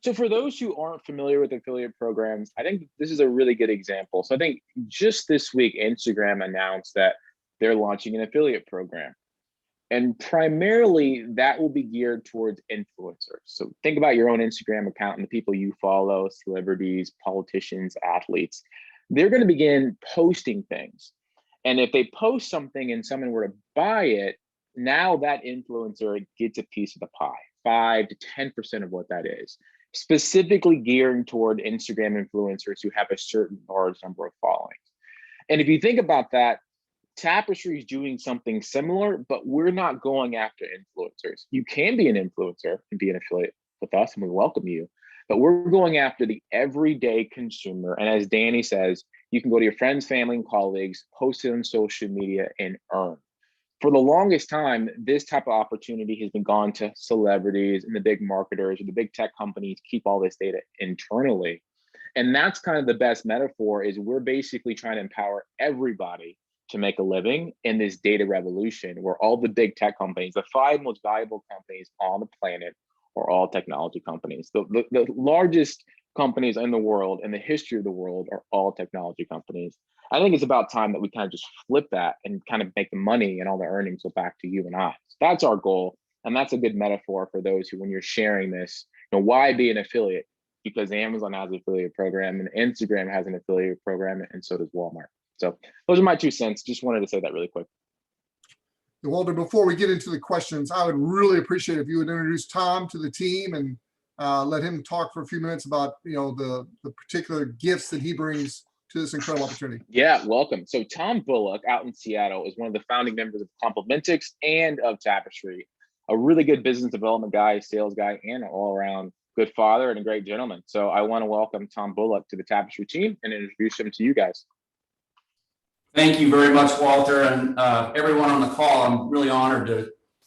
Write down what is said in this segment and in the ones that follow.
So for those who aren't familiar with affiliate programs, I think this is a really good example. So I think just this week, Instagram announced that they're launching an affiliate program. And primarily that will be geared towards influencers. So think about your own Instagram account and the people you follow, celebrities, politicians, athletes. They're going to begin posting things. And if they post something and someone were to buy it, now that influencer gets a piece of the pie, 5 to 10% of what that is, specifically gearing toward Instagram influencers who have a certain large number of followings. And if you think about that, Tapestri is doing something similar, but we're not going after influencers. You can be an influencer and be an affiliate with us, and we welcome you. But we're going after the everyday consumer. And as Danny says, you can go to your friends, family, and colleagues, post it on social media, and earn. For the longest time, this type of opportunity has been gone to celebrities and the big marketers or the big tech companies keep all this data internally. And that's kind of the best metaphor is we're basically trying to empower everybody to make a living in this data revolution where all the big tech companies, the 5 most valuable companies on the planet, are all technology companies. The largest companies in the world in the history of the world are all technology companies. I think it's about time that we kind of just flip that and kind of make the money and all the earnings go back to you and I. So that's our goal. And that's a good metaphor for those who, when you're sharing this, why be an affiliate? Because Amazon has an affiliate program and Instagram has an affiliate program, and so does Walmart. So those are my 2 cents. Just wanted to say that really quick. Walter, before we get into the questions, I would really appreciate if you would introduce Tom to the team and let him talk for a few minutes about the particular gifts that he brings to this incredible opportunity. Yeah, welcome. So Tom Bullock out in Seattle is one of the founding members of Complementix and of Tapestri, a really good business development guy, sales guy, and an all-around good father and a great gentleman. So I want to welcome Tom Bullock to the Tapestri team and introduce him to you guys. Thank you very much, Walter, and everyone on the call. I'm really honored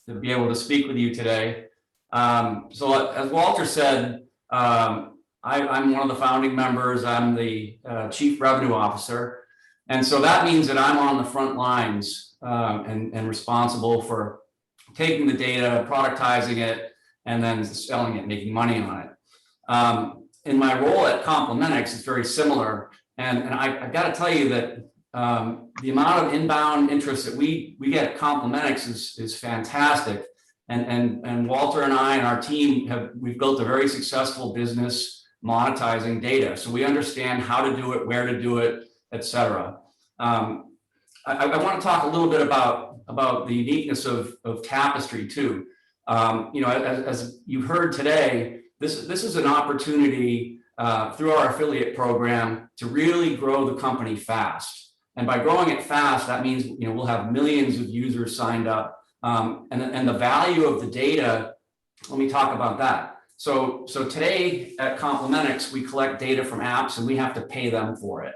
to be able to speak with you today. So as Walter said, I'm one of the founding members. I'm the Chief Revenue Officer. And so that means that I'm on the front lines and responsible for taking the data, productizing it, and then selling it, making money on it. In my role at Complementix, it's very similar. And I've got to tell you that the amount of inbound interest that we get at Complementix is fantastic. And Walter and I and our team we've built a very successful business monetizing data. So we understand how to do it, where to do it, et cetera. I want to talk a little bit about the uniqueness of Tapestri too. As you've heard today, this is an opportunity through our affiliate program to really grow the company fast. And by growing it fast, that means we'll have millions of users signed up. And the value of the data, let me talk about that. So today at Complementix, we collect data from apps and we have to pay them for it.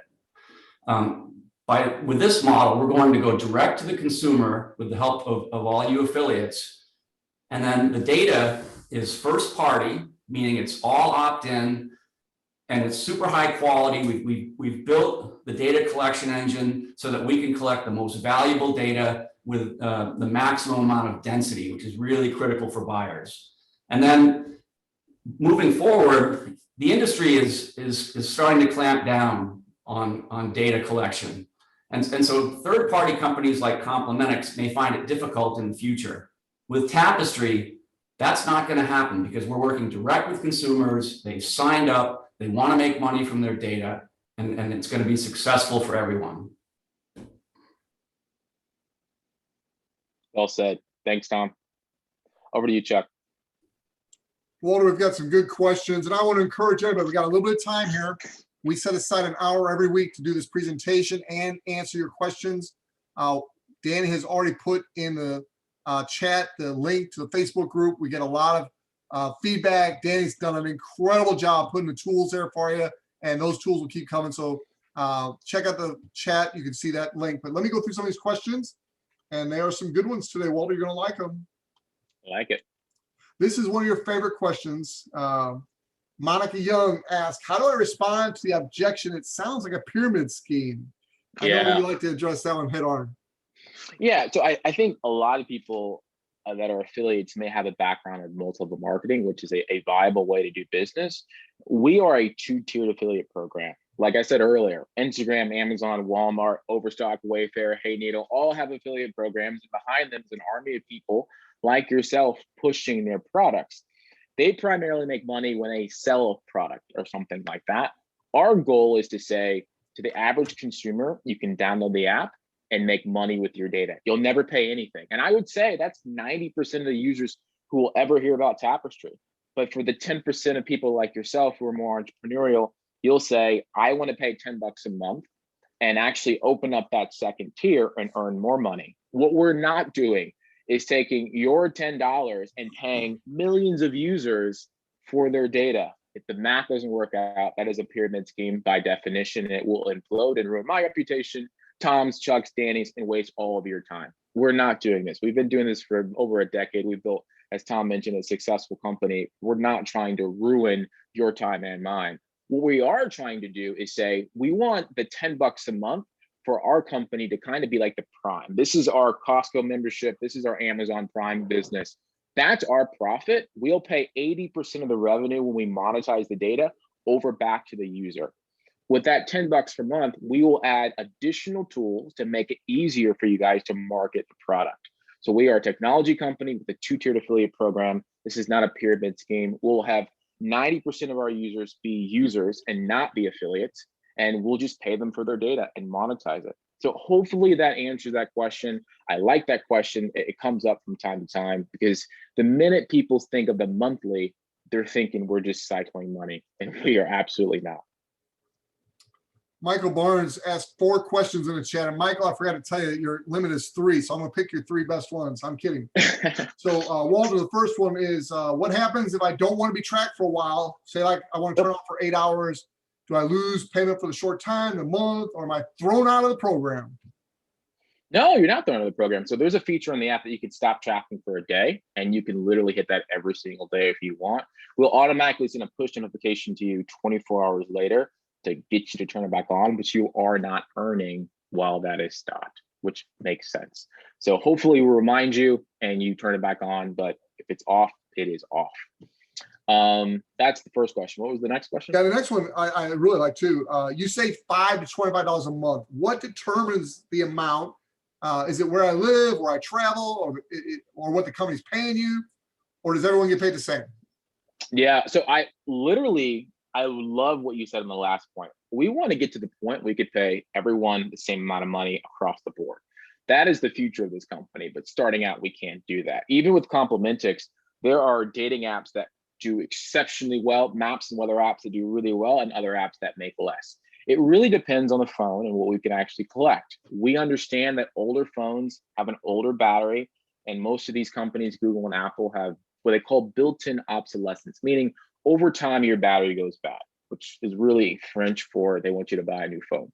With this model, we're going to go direct to the consumer with the help of all you affiliates. And then the data is first party, meaning it's all opt-in and it's super high quality. We've built the data collection engine so that we can collect the most valuable data with the maximum amount of density, which is really critical for buyers. And then moving forward, the industry is starting to clamp down on data collection. And so third-party companies like Complementix may find it difficult in the future. With Tapestri, that's not going to happen because we're working direct with consumers. They've signed up. They want to make money from their data, and it's going to be successful for everyone. Well said. Thanks, Tom. Over to you, Chuck. Walter, we've got some good questions, and I want to encourage everybody. We got a little bit of time here. We set aside an hour every week to do this presentation and answer your questions. Danny has already put in the chat the link to the Facebook group. We get a lot of feedback. Danny's done an incredible job putting the tools there for you, and those tools will keep coming. So check out the chat. You can see that link. But let me go through some of these questions, and there are some good ones today. Walter, you're going to like them. I like it. This is one of your favorite questions. Monica Young asked, how do I respond to the objection? It sounds like a pyramid scheme. I know you'd like to address that one head on. Yeah, so I think a lot of people that are affiliates may have a background in multiple marketing, which is a viable way to do business. We are a two-tiered affiliate program. Like I said earlier, Instagram, Amazon, Walmart, Overstock, Wayfair, Hey Needle, all have affiliate programs. And behind them is an army of people like yourself pushing their products. They primarily make money when they sell a product or something like that. Our goal is to say to the average consumer, you can download the app and make money with your data. You'll never pay anything. And I would say that's 90% of the users who will ever hear about Tapestri. But for the 10% of people like yourself who are more entrepreneurial, you'll say, I want to pay 10 bucks a month and actually open up that second tier and earn more money. What we're not doing is taking your $10 and paying millions of users for their data. If the math doesn't work out, that is a pyramid scheme by definition. It will implode and ruin my reputation, Tom's, Chuck's, Danny's, and waste all of your time. We're not doing this. We've been doing this for over a decade. We've built, as Tom mentioned, a successful company. We're not trying to ruin your time and mine. What we are trying to do is say, we want the 10 bucks a month for our company to kind of be like the Prime. This is our Costco membership. This is our Amazon Prime business. That's our profit. We'll pay 80% of the revenue when we monetize the data over back to the user. With that 10 bucks per month, we will add additional tools to make it easier for you guys to market the product. So we are a technology company with a two-tiered affiliate program. This is not a pyramid scheme. We'll have 90% of our users be users and not be affiliates, and we'll just pay them for their data and monetize it. So hopefully that answers that question. I like that question. It comes up from time to time because the minute people think of the monthly, they're thinking we're just cycling money, and we are absolutely not. Michael Barnes asked 4 questions in the chat. And Michael, I forgot to tell you, your limit is 3. So I'm going to pick your 3 best ones. I'm kidding. So Walter, the first one is, what happens if I don't want to be tracked for a while? Say like I want to turn off for 8 hours. Do I lose payment for the short time, the month, or am I thrown out of the program? No, you're not thrown out of the program. So there's a feature on the app that you can stop tracking for a day, and you can literally hit that every single day if you want. We'll automatically send a push notification to you 24 hours later to get you to turn it back on, but you are not earning while that is stopped, which makes sense. So hopefully we'll remind you and you turn it back on, but if it's off, it is off. That's the first question. What was the next question? Yeah, the next one I really like too. You say $5 to $25 a month. What determines the amount? Is it where I live, where I travel, or what the company's paying you, or does everyone get paid the same? Yeah, so I love what you said in the last point. We want to get to the point we could pay everyone the same amount of money across the board. That is the future of this company, but starting out, we can't do that. Even with Complementix, there are dating apps that do exceptionally well, maps and weather apps that do really well, and other apps that make less. It really depends on the phone and what we can actually collect. We understand that older phones have an older battery, and most of these companies, Google and Apple, have what they call built-in obsolescence, meaning over time your battery goes bad, which is really French for they want you to buy a new phone.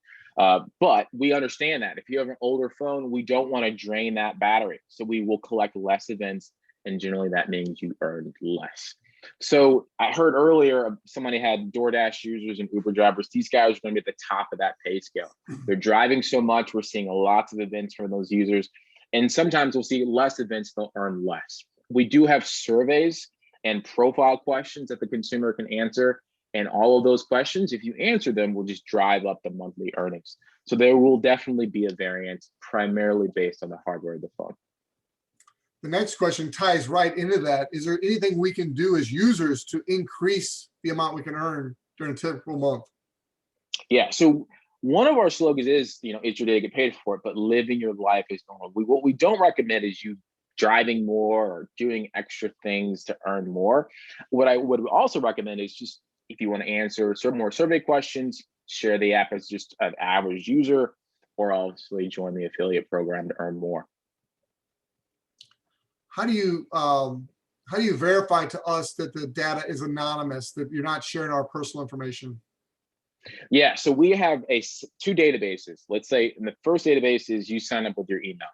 But we understand that if you have an older phone, we don't want to drain that battery. So we will collect less events, and generally that means you earn less. So I heard earlier somebody had DoorDash users and Uber drivers. These guys are going to be at the top of that pay scale. They're driving so much. We're seeing lots of events from those users. And sometimes we'll see less events, they'll earn less. We do have surveys and profile questions that the consumer can answer. And all of those questions, if you answer them, will just drive up the monthly earnings. So there will definitely be a variance primarily based on the hardware of the phone. The next question ties right into that. Is there anything we can do as users to increase the amount we can earn during a typical month? Yeah, so one of our slogans is, it's your day to get paid for it, but living your life is normal. What we don't recommend is you driving more or doing extra things to earn more. What I would also recommend is just, if you want to answer some more survey questions, share the app as just an average user, or obviously join the affiliate program to earn more. How do you verify to us that the data is anonymous, that you're not sharing our personal information? Yeah, so we have 2 databases. Let's say in the first database is you sign up with your email,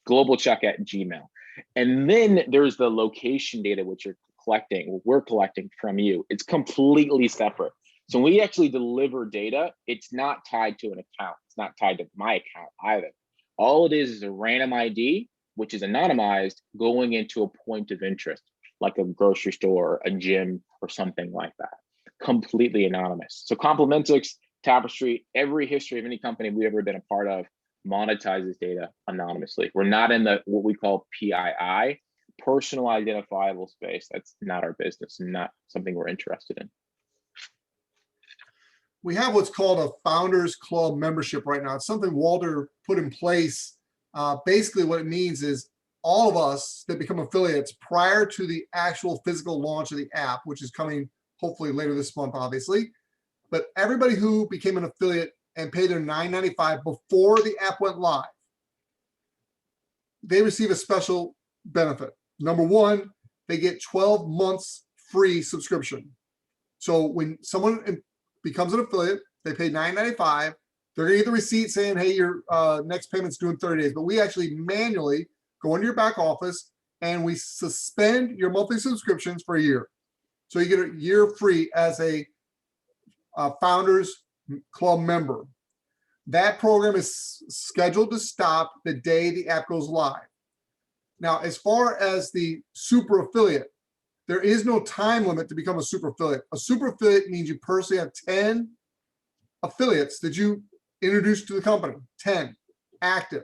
globalcheck@gmail. And then there's the location data, which we're collecting from you. It's completely separate. So when we actually deliver data, it's not tied to an account. It's not tied to my account either. All it is a random ID which is anonymized, going into a point of interest, like a grocery store, a gym, or something like that. Completely anonymous. So Complementix, Tapestri, every history of any company we've ever been a part of monetizes data anonymously. We're not in the what we call PII, personal identifiable space. That's not our business and not something we're interested in. We have what's called a Founders Club membership right now. It's something Walter put in place. Basically, what it means is all of us that become affiliates prior to the actual physical launch of the app, which is coming hopefully later this month, obviously. But everybody who became an affiliate and paid their $9.95 before the app went live, they receive a special benefit. Number one, they get 12 months free subscription. So when someone becomes an affiliate, they pay $9.95. They're gonna get the receipt saying, hey, your next payment's due in 30 days. But we actually manually go into your back office and we suspend your monthly subscriptions for a year. So you get a year free as a Founders Club member. That program is scheduled to stop the day the app goes live. Now, as far as the super affiliate, there is no time limit to become a super affiliate. A super affiliate means you personally have 10 affiliates that you introduce to the company, 10 active.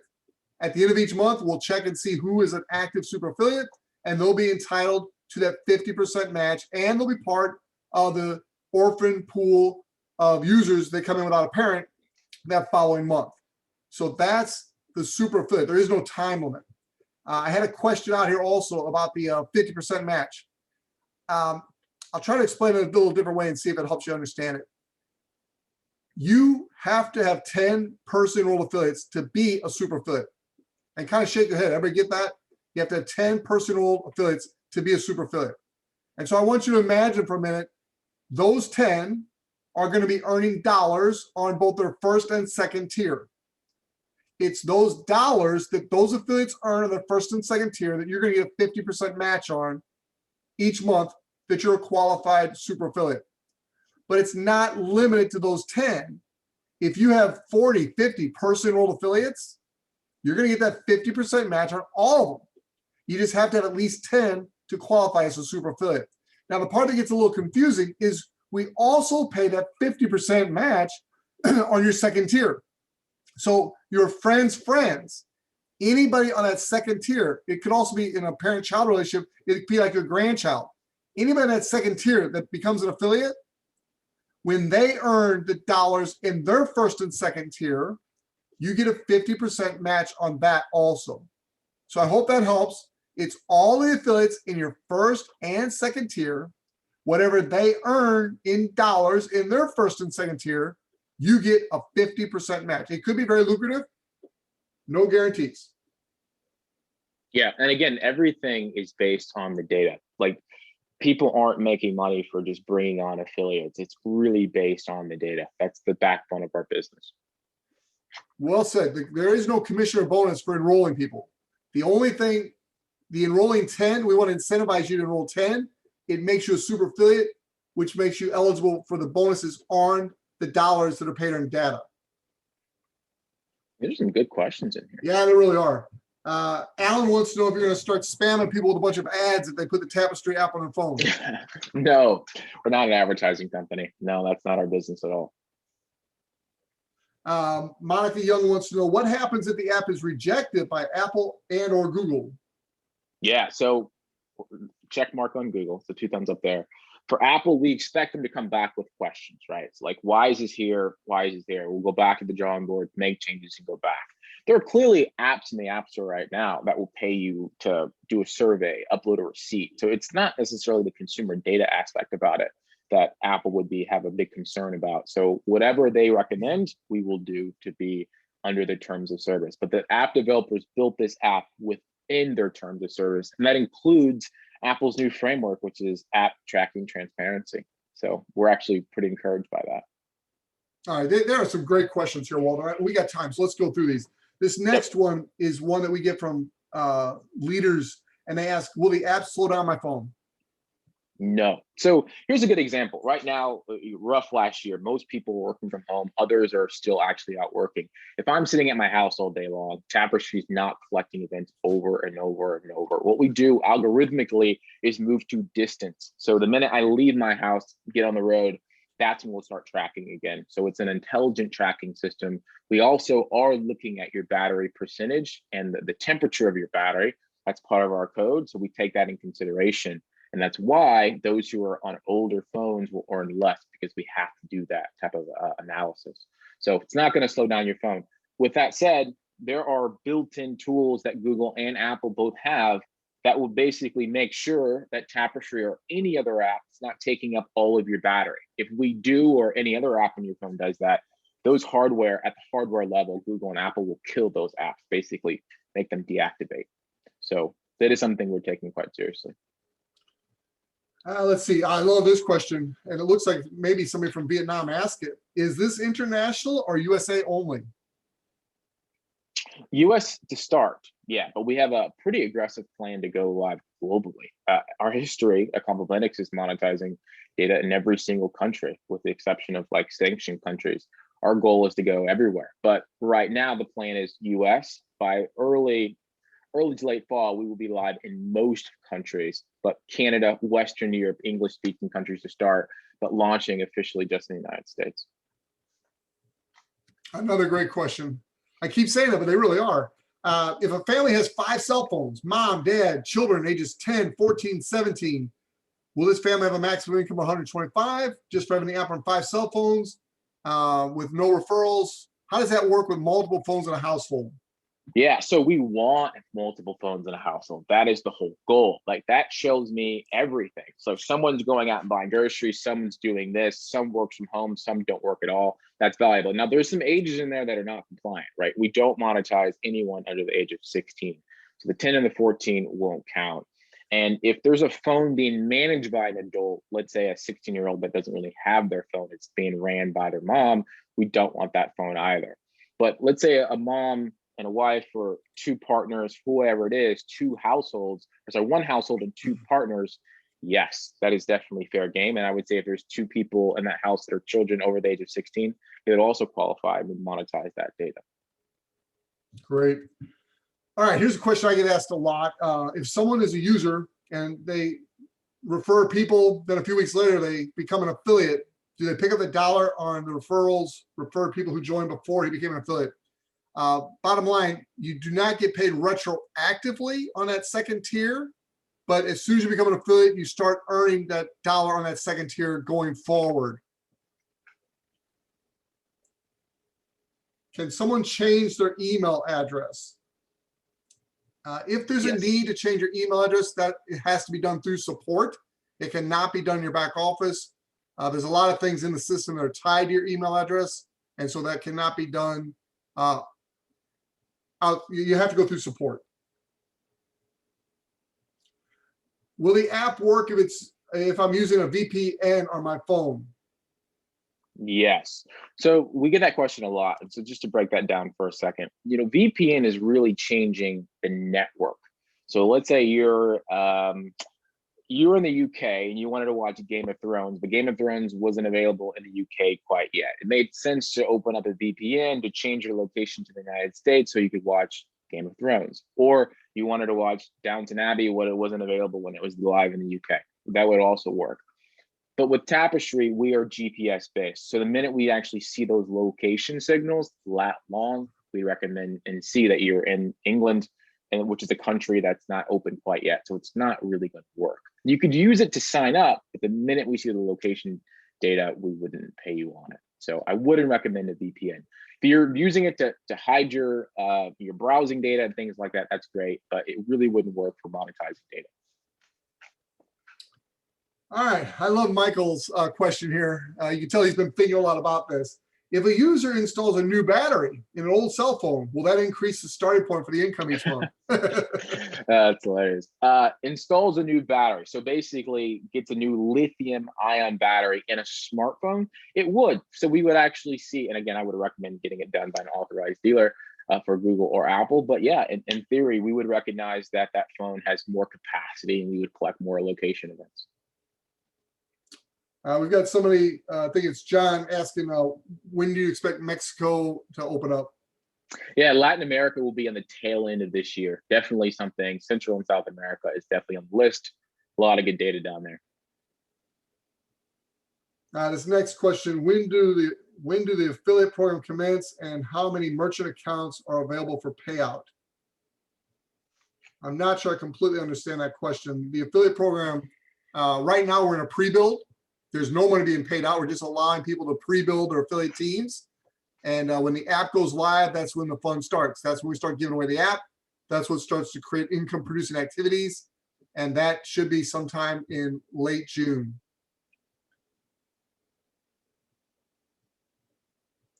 At the end of each month, we'll check and see who is an active super affiliate, and they'll be entitled to that 50% match, and they'll be part of the orphan pool of users that come in without a parent that following month. So that's the super affiliate. There is no time limit. I had a question out here also about the 50% match. I'll try to explain it a little different way and see if it helps you understand it. You have to have 10 person enrolled affiliates to be a super affiliate. And kind of shake your head. Everybody get that? You have to have 10 person enrolled affiliates to be a super affiliate. And so I want you to imagine for a minute, those 10 are going to be earning dollars on both their first and second tier. It's those dollars that those affiliates earn on their first and second tier that you're going to get a 50% match on each month that you're a qualified super affiliate. But it's not limited to those 10. If you have 40, 50 person enrolled affiliates, you're going to get that 50% match on all of them. You just have to have at least 10 to qualify as a super affiliate. Now, the part that gets a little confusing is we also pay that 50% match on your second tier. So your friends' friends, anybody on that second tier, it could also be in a parent-child relationship, it could be like your grandchild. Anybody on that second tier that becomes an affiliate, when they earn the dollars in their first and second tier, you get a 50% match on that also. So I hope that helps. It's all the affiliates in your first and second tier. Whatever they earn in dollars in their first and second tier, you get a 50% match. It could be very lucrative. No guarantees. Yeah, and again, everything is based on the data. Like, people aren't making money for just bringing on affiliates. It's really based on the data. That's the backbone of our business. Well said. There is no commission or bonus for enrolling people. The only thing, the enrolling 10, we want to incentivize you to enroll 10. It makes you a super affiliate, which makes you eligible for the bonuses on the dollars that are paid on data. There's some good questions in here. Yeah, there really are. Alan wants to know if you're going to start spamming people with a bunch of ads if they put the Tapestri app on their phone. No, we're not an advertising company. No, that's not our business at all. Monica Young wants to know what happens if the app is rejected by Apple and or Google. Yeah, so check mark on Google, so 2 thumbs up there. For Apple, we expect them to come back with questions, right? It's like, why is this here? Why is this there? We'll go back to the drawing board, make changes, and go back. There are clearly apps in the App Store right now that will pay you to do a survey, upload a receipt. So it's not necessarily the consumer data aspect about it that Apple would have a big concern about. So whatever they recommend, we will do to be under the terms of service. But the app developers built this app within their terms of service, and that includes Apple's new framework, which is app tracking transparency. So we're actually pretty encouraged by that. All right, there are some great questions here, Walter. We got time, so let's go through these. This next one is one that we get from leaders, and they ask, will the app slow down my phone? No. So here's a good example. Right now, rough last year, most people were working from home. Others are still actually out working. If I'm sitting at my house all day long, Tapestry is not collecting events over and over and over. What we do algorithmically is move to distance. So the minute I leave my house, get on the road, that's when we'll start tracking again. So it's an intelligent tracking system. We also are looking at your battery percentage and the temperature of your battery. That's part of our code. So we take that in consideration. And that's why those who are on older phones will earn less, because we have to do that type of analysis. So it's not going to slow down your phone. With that said, there are built-in tools that Google and Apple both have that will basically make sure that Tapestry or any other app is not taking up all of your battery. If we do, or any other app on your phone does that, those hardware, at the hardware level, Google and Apple will kill those apps, basically make them deactivate. So that is something we're taking quite seriously. Let's see. I love this question, and it looks like maybe somebody from Vietnam asked it. Is this international or USA only? US to start, yeah, but we have a pretty aggressive plan to go live globally. Our history at Complementix is monetizing data in every single country, with the exception of like sanctioned countries. Our goal is to go everywhere, but right now the plan is US. By early to late fall, we will be live in most countries, but Canada, Western Europe, English-speaking countries to start, but launching officially just in the United States. Another great question. I keep saying that, but they really are. If a family has 5 cell phones, mom, dad, children ages 10, 14, 17, will this family have a maximum income of 125 just for having the app on 5 cell phones with no referrals? How does that work with multiple phones in a household? Yeah, so we want multiple phones in a household. That is the whole goal. Like, that shows me everything. So if someone's going out and buying groceries, someone's doing this, some works from home, some don't work at all. That's valuable. Now, there's some ages in there that are not compliant, right? We don't monetize anyone under the age of 16. So the 10 and the 14 won't count. And if there's a phone being managed by an adult, let's say a 16-year-old that doesn't really have their phone, it's being ran by their mom, we don't want that phone either. But let's say a mom and a wife, or 2 partners, whoever it is, 2 households, or sorry, 1 household and 2 partners, yes, that is definitely fair game. And I would say if there's 2 people in that house that are children over the age of 16, it would also qualify and would monetize that data. Great. All right, here's a question I get asked a lot. If someone is a user and they refer people, then a few weeks later they become an affiliate, do they pick up the dollar on the referrals, refer people who joined before he became an affiliate? Bottom line, you do not get paid retroactively on that second tier, but as soon as you become an affiliate, you start earning that dollar on that second tier going forward. Can someone change their email address? If there's a need to change your email address, that it has to be done through support. It cannot be done in your back office. There's a lot of things in the system that are tied to your email address, and so that cannot be done. You have to go through support. Will the app work if I'm using a VPN on my phone? Yes. So we get that question a lot. And so just to break that down for a second, VPN is really changing the network. So let's say you're in the UK and you wanted to watch Game of Thrones, but Game of Thrones wasn't available in the UK quite yet. It made sense to open up a VPN to change your location to the United States so you could watch Game of Thrones. Or you wanted to watch Downton Abbey when it wasn't available when it was live in the UK. That would also work. But with Tapestry, we are GPS based. So the minute we actually see those location signals lat long, we recommend and see that you're in England, and which is a country that's not open quite yet. So it's not really going to work. You could use it to sign up, but the minute we see the location data, we wouldn't pay you on it. So I wouldn't recommend a VPN. If you're using it to hide your browsing data and things like that, that's great, but it really wouldn't work for monetizing data. All right, I love Michael's question here. You can tell he's been thinking a lot about this. If a user installs a new battery in an old cell phone, will that increase the starting point for the income each month? That's hilarious. Installs a new battery. So basically gets a new lithium ion battery in a smartphone. It would. So we would actually see, and again, I would recommend getting it done by an authorized dealer for Google or Apple. But yeah, in theory, we would recognize that that phone has more capacity and we would collect more location events. We've got somebody, I think it's John, asking, when do you expect Mexico to open up? Yeah, Latin America will be on the tail end of this year. Definitely something. Central and South America is definitely on the list. A lot of good data down there. This next question, when do the affiliate program commence and how many merchant accounts are available for payout? I'm not sure I completely understand that question. The affiliate program, right now we're in a pre-build. There's no money being paid out. We're just allowing people to pre-build their affiliate teams. And when the app goes live, that's when the fun starts. That's when we start giving away the app. That's what starts to create income producing activities. And that should be sometime in late June.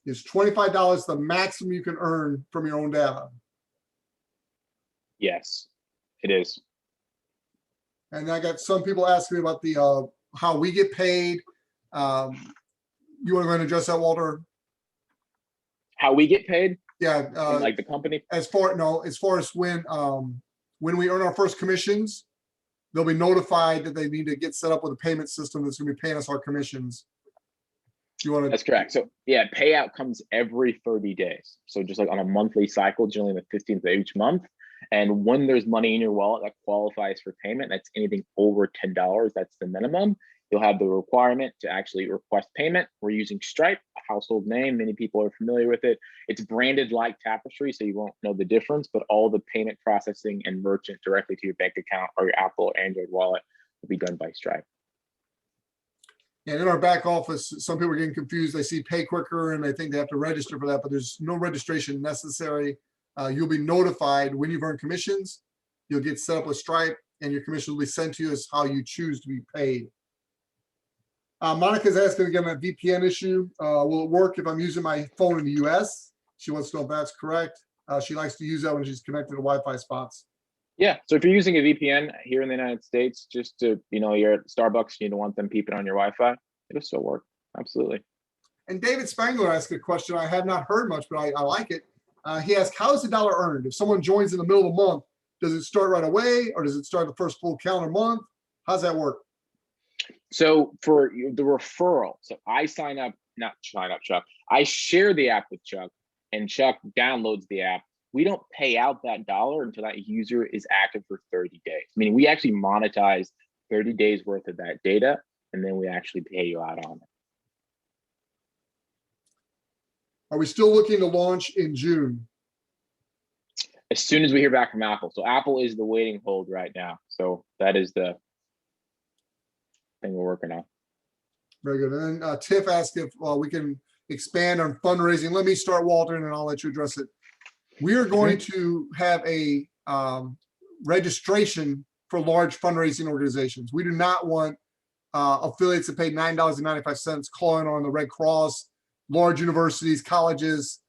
Is $25 the maximum you can earn from your own data? Yes, it is. And I got some people asking me about the how we get paid. You want to go ahead and address that, Walter? How we get paid? Yeah. Like the company? As far as when we earn our first commissions, they'll be notified that they need to get set up with a payment system that's going to be paying us our commissions. You want to? That's correct. So yeah, payout comes every 30 days. So just like on a monthly cycle, generally the 15th of each month. And when there's money in your wallet that qualifies for payment, that's anything over $10, that's the minimum. You'll have the requirement to actually request payment. We're using Stripe, a household name. Many people are familiar with it. It's branded like Tapestri, so you won't know the difference, but all the payment processing and merchant directly to your bank account or your Apple or Android wallet will be done by Stripe. And in our back office, some people are getting confused. They see pay quicker and they think they have to register for that, but there's no registration necessary. You'll be notified when you've earned commissions. You'll get set up with Stripe and your commission will be sent to you as how you choose to be paid. Monica's asking again that VPN issue. Will it work if I'm using my phone in the US? She wants to know if that's correct. She likes to use that when she's connected to Wi-Fi spots. Yeah, so if you're using a VPN here in the United States, just to, you're at Starbucks, you don't want them peeping on your Wi-Fi, it'll still work. Absolutely. And David Spangler asked a question I have not heard much, but I like it. He asked, how is the dollar earned? If someone joins in the middle of the month, does it start right away or does it start the first full calendar month? How's that work? So for the referral, so I Chuck. I share the app with Chuck and Chuck downloads the app. We don't pay out that dollar until that user is active for 30 days. Meaning we actually monetize 30 days worth of that data, and then we actually pay you out on it. Are we still looking to launch in June? As soon as we hear back from Apple. So Apple is the waiting hold right now. So that is the thing we're working on. Very good. And then Tiff asked if we can expand on fundraising. Let me start, Walter, and then I'll let you address it. We are going to have a registration for large fundraising organizations. We do not want affiliates that pay $9.95 calling on the Red Cross, large universities, colleges.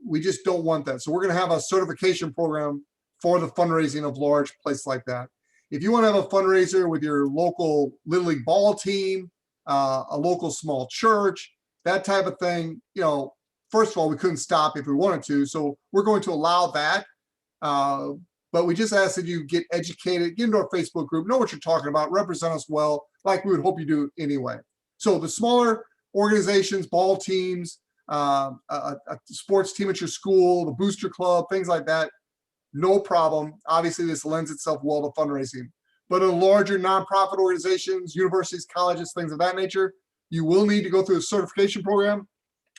We just don't want that. So we're going to have a certification program for the fundraising of large places like that. If you want to have a fundraiser with your local Little League ball team, a local small church, that type of thing, first of all, we couldn't stop if we wanted to. So we're going to allow that. But we just ask that you get educated, get into our Facebook group, know what you're talking about, represent us well, like we would hope you do anyway. So the smaller organizations, ball teams, a sports team at your school, the booster club, things like that, no problem. Obviously, this lends itself well to fundraising. But in larger nonprofit organizations, universities, colleges, things of that nature, you will need to go through a certification program,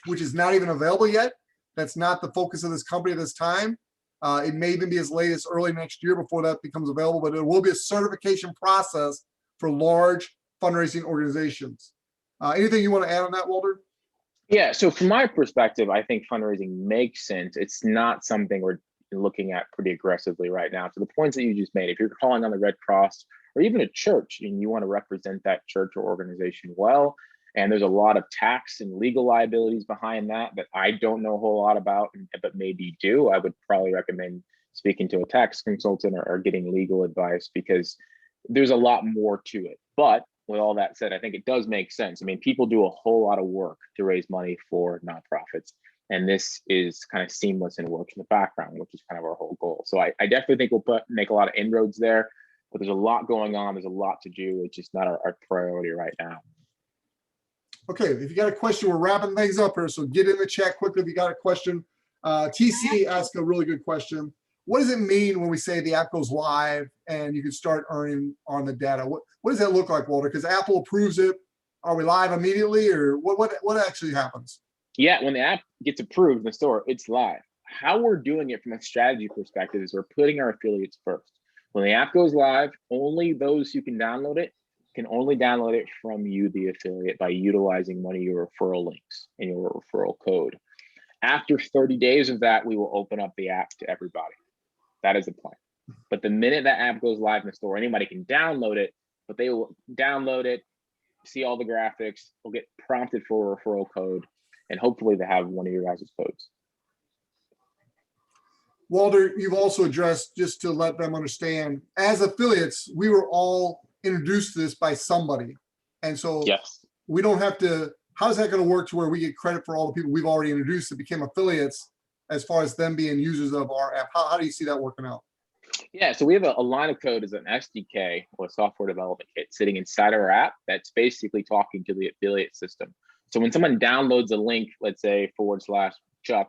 which is not even available yet. That's not the focus of this company at this time. It may even be as late as early next year before that becomes available, but it will be a certification process for large fundraising organizations. Anything you want to add on that, Walter? Yeah, so from my perspective, I think fundraising makes sense. It's not something we're looking at pretty aggressively right now. To the points that you just made, if you're calling on the Red Cross or even a church and you want to represent that church or organization well, and there's a lot of tax and legal liabilities behind that I don't know a whole lot about, but maybe do, I would probably recommend speaking to a tax consultant or getting legal advice, because there's a lot more to it. But with all that said, I think it does make sense. I mean, people do a whole lot of work to raise money for nonprofits, and this is kind of seamless and works in the background, which is kind of our whole goal. So I definitely think we'll make a lot of inroads there, but there's a lot going on. There's a lot to do. It's just not our priority right now. Okay, if you got a question, we're wrapping things up here, so get in the chat quickly if you got a question. TC asked a really good question. What does it mean when we say the app goes live and you can start earning on the data? What does that look like, Walter? Because Apple approves it. Are we live immediately, or what actually happens? Yeah, when the app gets approved in the store, it's live. How we're doing it from a strategy perspective is we're putting our affiliates first. When the app goes live, only those who can download it can only download it from you, the affiliate, by utilizing one of your referral links and your referral code. After 30 days of that, we will open up the app to everybody. That is the plan. But the minute that app goes live in the store, anybody can download it, but they will download it, see all the graphics, will get prompted for a referral code, and hopefully they have one of your guys' codes. Walter, you've also addressed, just to let them understand, as affiliates, we were all introduced to this by somebody. And so Yes. we don't have to, how's that going to work to where we get credit for all the people we've already introduced that became affiliates as far as them being users of our app? How do you see that working out? Yeah, so we have a line of code as an SDK, or a software development kit, sitting inside our app that's basically talking to the affiliate system. So when someone downloads a link, let's say /Chuck,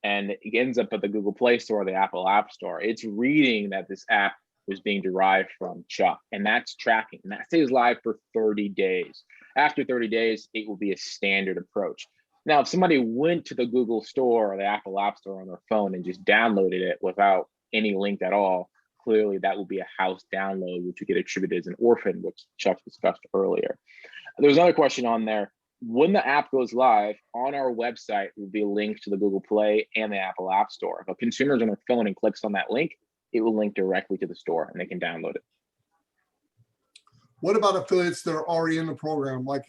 and it ends up at the Google Play Store or the Apple App Store, it's reading that this app was being derived from Chuck, and that's tracking, and that stays live for 30 days. After 30 days, it will be a standard approach. Now, if somebody went to the Google Store or the Apple App Store on their phone and just downloaded it without any link at all, clearly that will be a house download, which would get attributed as an orphan, which Chuck discussed earlier. There's another question on there. When the app goes live, on our website will be a link to the Google Play and the Apple App Store. If a consumer's on their phone and clicks on that link, it will link directly to the store and they can download it. What about affiliates that are already in the program? Like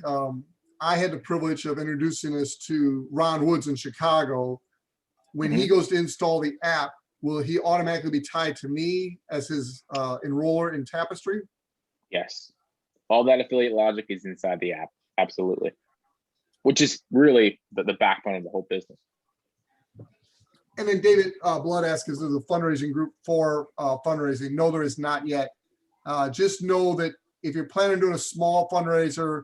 I had the privilege of introducing this to Ron Woods in Chicago. When he goes to install the app, will he automatically be tied to me as his enroller in Tapestri? Yes. All that affiliate logic is inside the app. Absolutely. Which is really the backbone of the whole business. And then David Blood asks, is there a fundraising group for fundraising? No, there is not yet. Just know that if you're planning on doing a small fundraiser,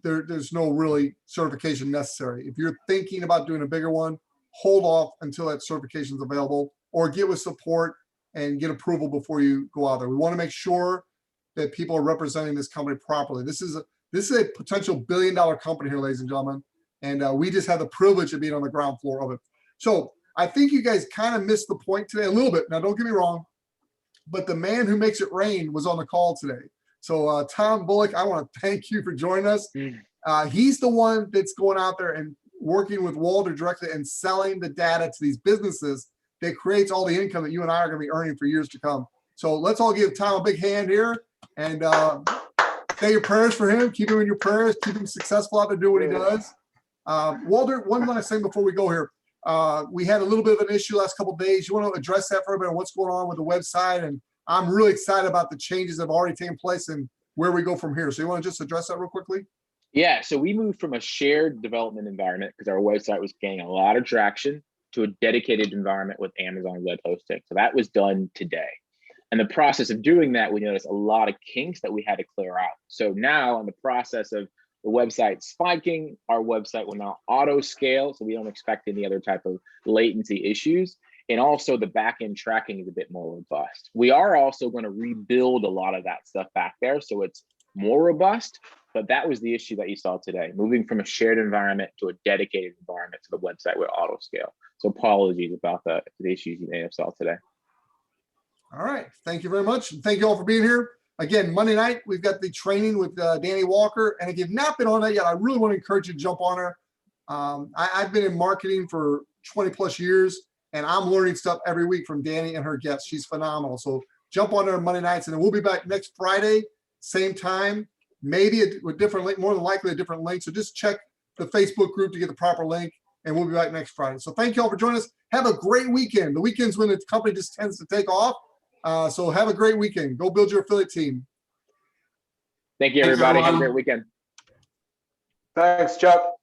there's no really certification necessary. If you're thinking about doing a bigger one, hold off until that certification is available, or get with support and get approval before you go out there. We want to make sure that people are representing this company properly. This is a potential billion-dollar company here, ladies and gentlemen, and we just have the privilege of being on the ground floor of it. So I think you guys kind of missed the point today a little bit. Now, don't get me wrong, but the man who makes it rain was on the call today. So Tom Bullock, I want to thank you for joining us. He's the one that's going out there and working with Walter directly and selling the data to these businesses that creates all the income that you and I are going to be earning for years to come. So let's all give Tom a big hand here and say your prayers for him. Keep him in your prayers. Keep him successful out there doing what he does. Walter, one last thing before we go here. We had a little bit of an issue last couple of days. You want to address that for everybody? What's going on with the website? And I'm really excited about the changes that have already taken place and where we go from here. So you want to just address that real quickly? Yeah, so we moved from a shared development environment because our website was gaining a lot of traction to a dedicated environment with Amazon web hosting. So that was done today. And the process of doing that, we noticed a lot of kinks that we had to clear out. So now in the process of the website spiking, our website will now auto scale. So we don't expect any other type of latency issues. And also the backend tracking is a bit more robust. We are also going to rebuild a lot of that stuff back there, so it's more robust, but that was the issue that you saw today, moving from a shared environment to a dedicated environment to the website with auto scale. So apologies about the issues you may have saw today. All right, thank you very much. Thank you all for being here. Again, Monday night, we've got the training with Danny Walker. And if you've not been on that yet, I really want to encourage you to jump on her. I've been in marketing for 20 plus years, and I'm learning stuff every week from Danny and her guests. She's phenomenal. So jump on there on Monday nights, and then we'll be back next Friday, same time, maybe a different link, more than likely a different link. So just check the Facebook group to get the proper link, and we'll be back next Friday. So thank you all for joining us. Have a great weekend. The weekend's when the company just tends to take off. So have a great weekend. Go build your affiliate team. Thank you, everybody. Have a great weekend. Thanks, Chuck.